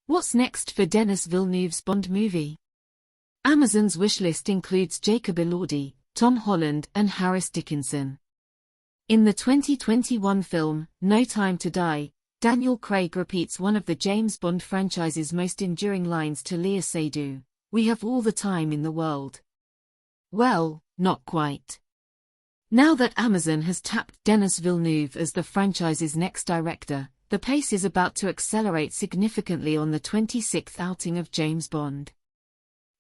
What's next for Denis Villeneuve's Bond movie? Amazon's wishlist includes Jacob Elordi, Tom Holland and Dickinson. In the 2021 film, No Time to Die, Daniel Craig repeats one of the James Bond franchise's most enduring lines to Léa Seydoux: "We have all the time in the world." Well, not quite. Now that Amazon has tapped Denis Villeneuve as the franchise's next director, the pace is about to accelerate significantly on the 26th outing of James Bond.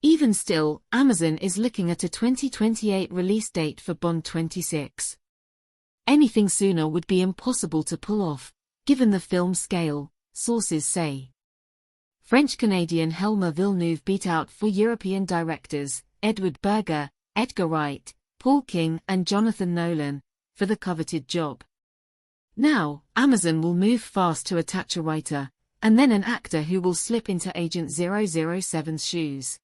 Even still, Amazon is looking at a 2028 release date for Bond 26. Anything sooner would be impossible to pull off, given the film's scale, sources say. French-Canadian Helmer Villeneuve beat out four European directors, Edward Berger, Edgar Wright, Paul King and Jonathan Nolan, for the coveted job. Now, Amazon will move fast to attach a writer, and then an actor who will slip into Agent 007's shoes.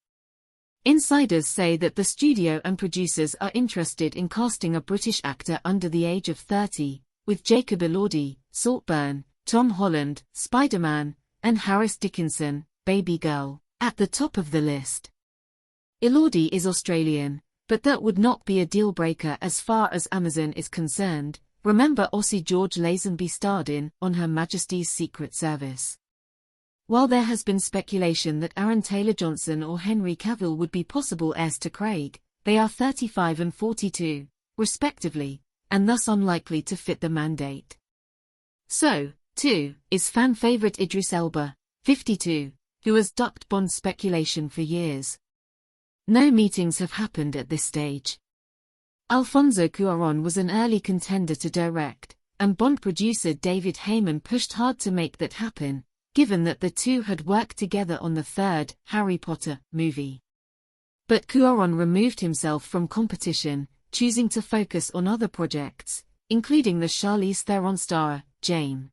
Insiders say that the studio and producers are interested in casting a British actor under the age of 30, with Jacob Elordi, Saltburn, Tom Holland, Spider-Man, and Dickinson, Baby Girl, at the top of the list. Elordi is Australian, but that would not be a deal-breaker as far as Amazon is concerned. Remember Aussie George Lazenby starred in On Her Majesty's Secret Service. While there has been speculation that Aaron Taylor-Johnson or Henry Cavill would be possible heirs to Craig, they are 35 and 42, respectively, and thus unlikely to fit the mandate. So, too, is fan favorite Idris Elba, 52, who has ducked Bond speculation for years. No meetings have happened at this stage. Alfonso Cuarón was an early contender to direct, and Bond producer David Heyman pushed hard to make that happen, given that the two had worked together on the third Harry Potter movie. But Cuarón removed himself from competition, choosing to focus on other projects, including the Charlize Theron star, Jane.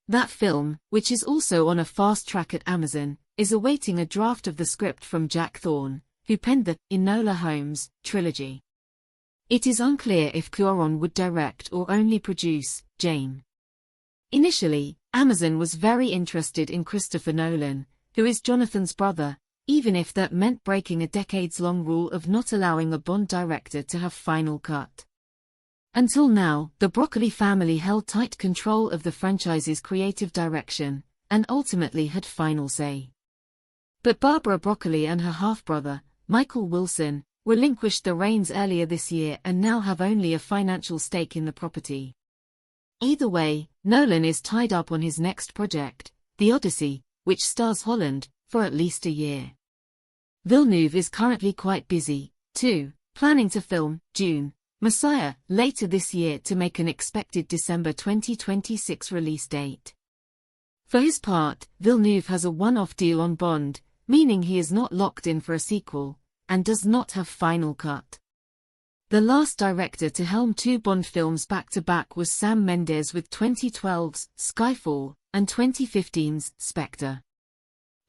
That film, which is also on a fast track at Amazon, is awaiting a draft of the script from Jack Thorne, who penned the Enola Holmes trilogy. It is unclear if Cuarón would direct or only produce Jane. Initially, Amazon was very interested in Christopher Nolan, who is Jonathan's brother, even if that meant breaking a decades-long rule of not allowing a Bond director to have final cut. Until now, the Broccoli family held tight control of the franchise's creative direction, and ultimately had final say. But Barbara Broccoli and her half-brother, Michael Wilson, relinquished the reins earlier this year and now have only a financial stake in the property. Either way, Nolan is tied up on his next project, The Odyssey, which stars Holland, for at least a year. Villeneuve is currently quite busy, too, planning to film Dune, Messiah later this year to make an expected December 2026 release date. For his part, Villeneuve has a one-off deal on Bond, meaning he is not locked in for a sequel, and does not have final cut. The last director to helm two Bond films back-to-back was Sam Mendes with 2012's Skyfall and 2015's Spectre.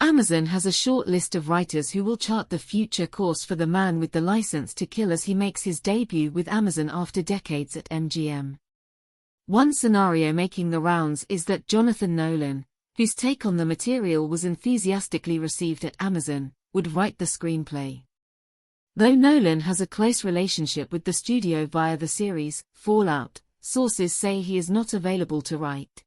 Amazon has a short list of writers who will chart the future course for the man with the license to kill as he makes his debut with Amazon after decades at MGM. One scenario making the rounds is that Jonathan Nolan, whose take on the material was enthusiastically received at Amazon, would write the screenplay. Though Nolan has a close relationship with the studio via the series Fallout, sources say he is not available to write.